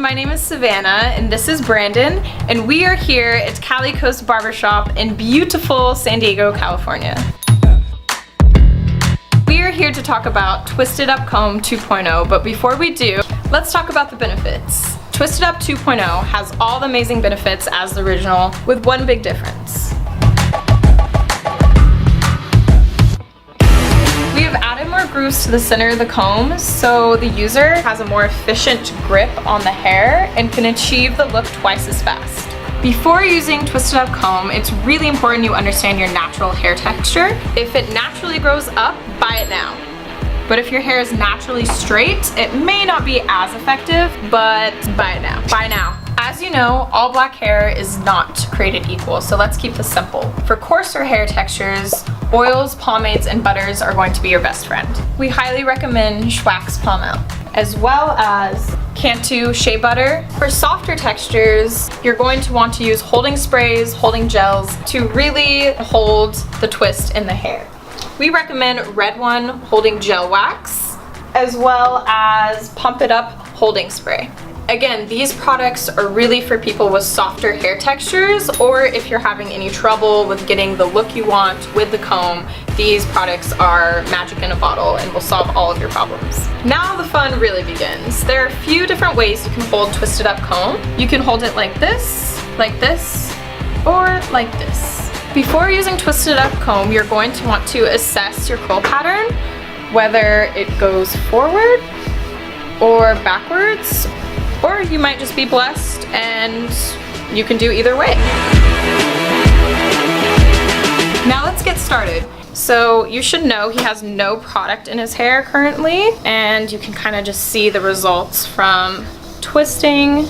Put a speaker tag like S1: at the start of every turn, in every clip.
S1: my name is Savannah and this is Brandon, and we are here at Cali Coast Barbershop in beautiful San Diego, California. We are here to talk about Twisted Up Comb 2.0, but before we do, let's talk about the benefits. Twisted Up 2.0 has all the amazing benefits as the original, with one big difference. We have added more grooves to the center of the comb, so the user has a more efficient grip on the hair and can achieve the look twice as fast. Before using Twisted Up Comb, it's really important you understand your natural hair texture. If it naturally grows up, buy it now. But if your hair is naturally straight, it may not be as effective, but buy it now. Buy now. As you know, all black hair is not created equal, so let's keep this simple. For coarser hair textures, oils, pomades, and butters are going to be your best friend. We highly recommend Schwax Pomade, as well as Cantu Shea Butter. For softer textures, you're going to want to use holding sprays, holding gels to really hold the twist in the hair. We recommend Red One Holding Gel Wax, as well as Pump It Up Holding Spray. Again, these products are really for people with softer hair textures, or if you're having any trouble with getting the look you want with the comb, these products are magic in a bottle and will solve all of your problems. Now the fun really begins. There are a few different ways you can hold Twisted Up Comb. You can hold it like this, or like this. Before using Twisted Up Comb, you're going to want to assess your curl pattern, whether it goes forward or backwards, or you might just be blessed and you can do either way. Now let's get started. So you should know he has no product in his hair currently, and you can kind of just see the results from twisting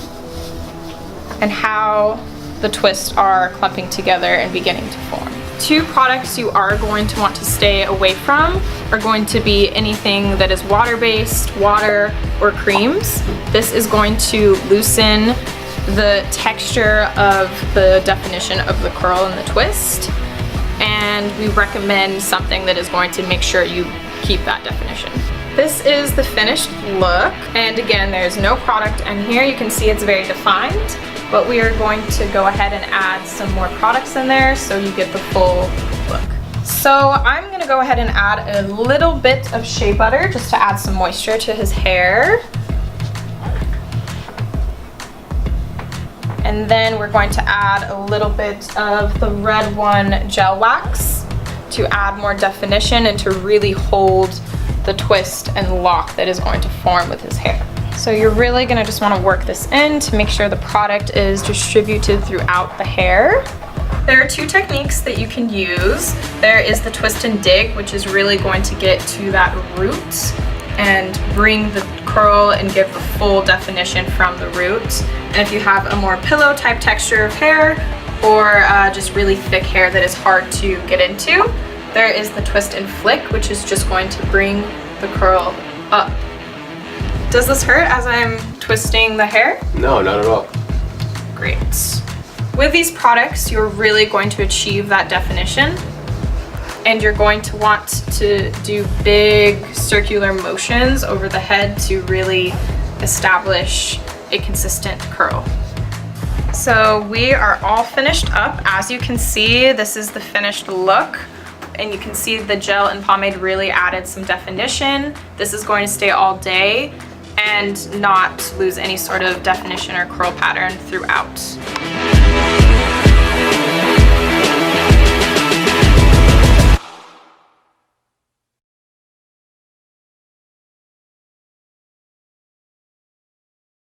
S1: and how the twists are clumping together and beginning to form. Two products you are going to want to stay away from are going to be anything that is water-based, water, or creams. This is going to loosen the texture of the definition of the curl and the twist, and we recommend something that is going to make sure you keep that definition. This is the finished look, and again, there's no product in here. You can see it's very defined, but we are going to go ahead and add some more products in there so you get the full look. So I'm gonna go ahead and add a little bit of shea butter just to add some moisture to his hair. And then we're going to add a little bit of the Red One gel wax to add more definition and to really hold the twist and lock that is going to form with his hair. So you're really gonna just wanna work this in to make sure the product is distributed throughout the hair. There are two techniques that you can use. There is the twist and dig, which is really going to get to that root and bring the curl and give the full definition from the root. And if you have a more pillow type texture of hair, or just really thick hair that is hard to get into, there is the twist and flick, which is just going to bring the curl up. Does this hurt as I'm twisting the hair?
S2: No, not at all.
S1: Great. With these products, you're really going to achieve that definition, and you're going to want to do big circular motions over the head to really establish a consistent curl. So we are all finished up. As you can see, this is the finished look. And you can see the gel and pomade really added some definition. This is going to stay all day and not lose any sort of definition or curl pattern throughout.